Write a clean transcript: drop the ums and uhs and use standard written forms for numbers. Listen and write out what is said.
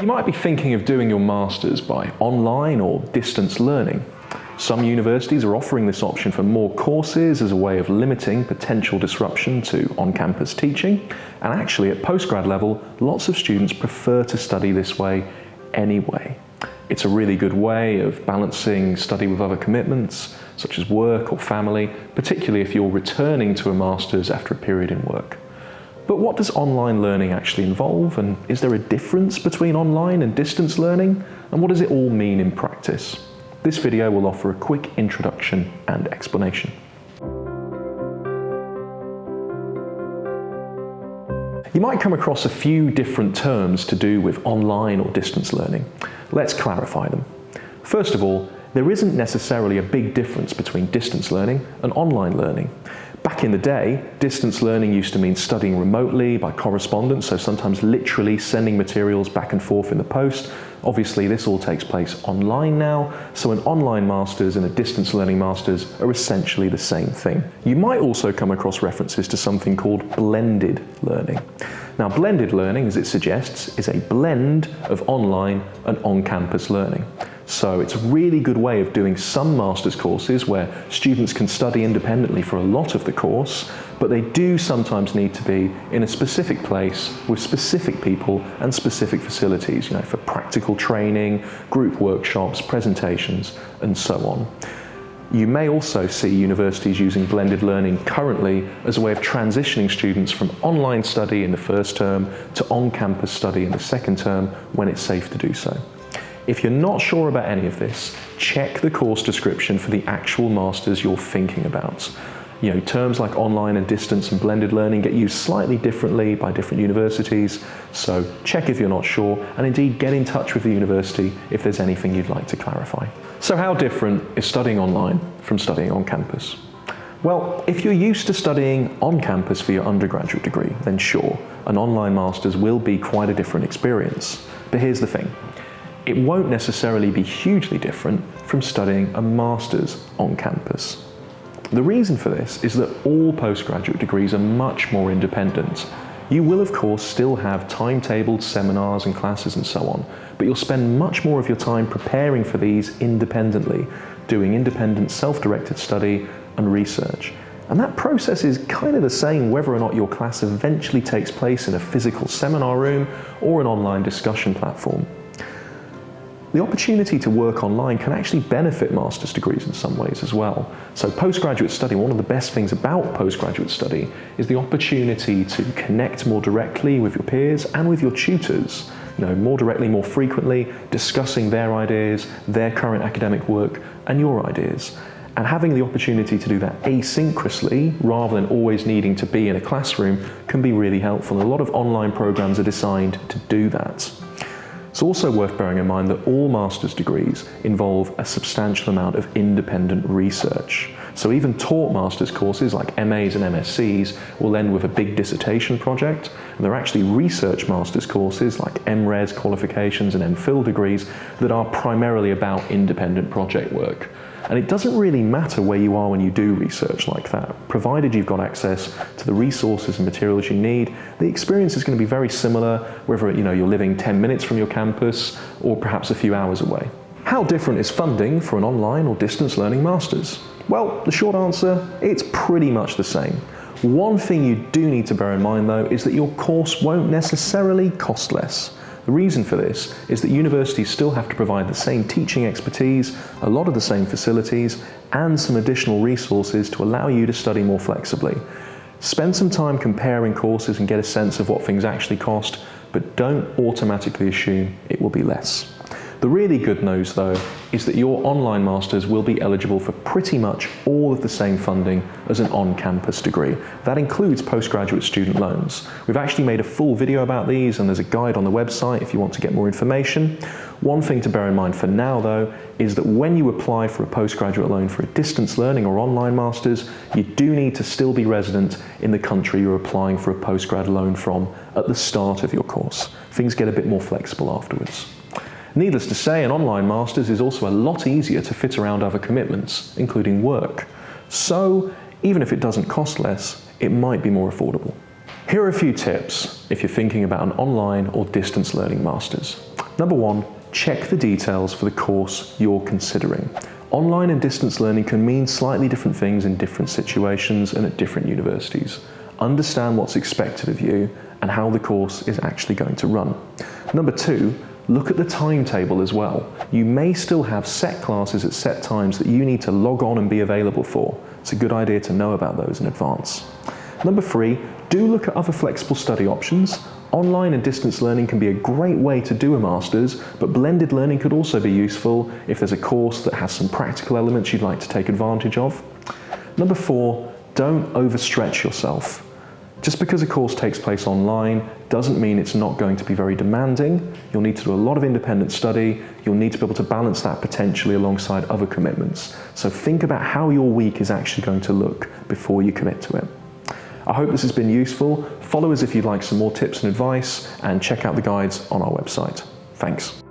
You might be thinking of doing your Masters by online or distance learning. Some universities are offering this option for more courses as a way of limiting potential disruption to on-campus teaching, and actually at postgrad level, lots of students prefer to study this way anyway. It's a really good way of balancing study with other commitments, such as work or family, particularly if you're returning to a Masters after a period in work. But what does online learning actually involve, and is there a difference between online and distance learning, and what does it all mean in practice? This video will offer a quick introduction and explanation. You might come across a few different terms to do with online or distance learning. Let's clarify them. First of all, there isn't necessarily a big difference between distance learning and online learning. Back in the day, distance learning used to mean studying remotely by correspondence, so sometimes literally sending materials back and forth in the post. Obviously, this all takes place online now, so an online Masters and a distance learning Masters are essentially the same thing. You might also come across references to something called blended learning. Now, blended learning, as it suggests, is a blend of online and on-campus learning. So it's a really good way of doing some Masters courses where students can study independently for a lot of the course, but they do sometimes need to be in a specific place with specific people and specific facilities, for practical training, group workshops, presentations, and so on. You may also see universities using blended learning currently as a way of transitioning students from online study in the first term to on-campus study in the second term when it's safe to do so. If you're not sure about any of this, check the course description for the actual Masters you're thinking about. Terms like online and distance and blended learning get used slightly differently by different universities, so check if you're not sure, and indeed get in touch with the university if there's anything you'd like to clarify. So how different is studying online from studying on campus? Well, if you're used to studying on campus for your undergraduate degree, then sure, an online Masters will be quite a different experience. But here's the thing. It won't necessarily be hugely different from studying a Masters on campus. The reason for this is that all postgraduate degrees are much more independent. You will of course still have timetabled seminars and classes and so on, but you'll spend much more of your time preparing for these independently, doing independent self-directed study and research. And that process is kind of the same whether or not your class eventually takes place in a physical seminar room or an online discussion platform. The opportunity to work online can actually benefit Masters degrees in some ways as well. So postgraduate study, one of the best things about postgraduate study is the opportunity to connect more directly with your peers and with your tutors, more directly, more frequently, discussing their ideas, their current academic work, and your ideas. And having the opportunity to do that asynchronously, rather than always needing to be in a classroom, can be really helpful. And a lot of online programs are designed to do that. It's also worth bearing in mind that all Masters degrees involve a substantial amount of independent research. So even taught Masters courses like MAs and MScs will end with a big dissertation project, and there are actually research Masters courses like MRes qualifications and MPhil degrees that are primarily about independent project work. And it doesn't really matter where you are when you do research like that. Provided you've got access to the resources and materials you need, the experience is going to be very similar, whether you're living 10 minutes from your campus or perhaps a few hours away. How different is funding for an online or distance learning Masters? Well, the short answer, it's pretty much the same. One thing you do need to bear in mind though is that your course won't necessarily cost less. The reason for this is that universities still have to provide the same teaching expertise, a lot of the same facilities, and some additional resources to allow you to study more flexibly. Spend some time comparing courses and get a sense of what things actually cost, but don't automatically assume it will be less. The really good news though is that your online Masters will be eligible for pretty much all of the same funding as an on-campus degree. That includes postgraduate student loans. We've actually made a full video about these and there's a guide on the website if you want to get more information. One thing to bear in mind for now though is that when you apply for a postgraduate loan for a distance learning or online Masters, you do need to still be resident in the country you're applying for a postgrad loan from at the start of your course. Things get a bit more flexible afterwards. Needless to say, an online Masters is also a lot easier to fit around other commitments, including work. So, even if it doesn't cost less, it might be more affordable. Here are a few tips if you're thinking about an online or distance learning Masters. Number one, check the details for the course you're considering. Online and distance learning can mean slightly different things in different situations and at different universities. Understand what's expected of you and how the course is actually going to run. Number two, look at the timetable as well. You may still have set classes at set times that you need to log on and be available for. It's a good idea to know about those in advance. Number three, do look at other flexible study options. Online and distance learning can be a great way to do a master's, but blended learning could also be useful if there's a course that has some practical elements you'd like to take advantage of. Number four, don't overstretch yourself. Just because a course takes place online doesn't mean it's not going to be very demanding. You'll need to do a lot of independent study. You'll need to be able to balance that potentially alongside other commitments. So think about how your week is actually going to look before you commit to it. I hope this has been useful. Follow us if you'd like some more tips and advice, and check out the guides on our website. Thanks.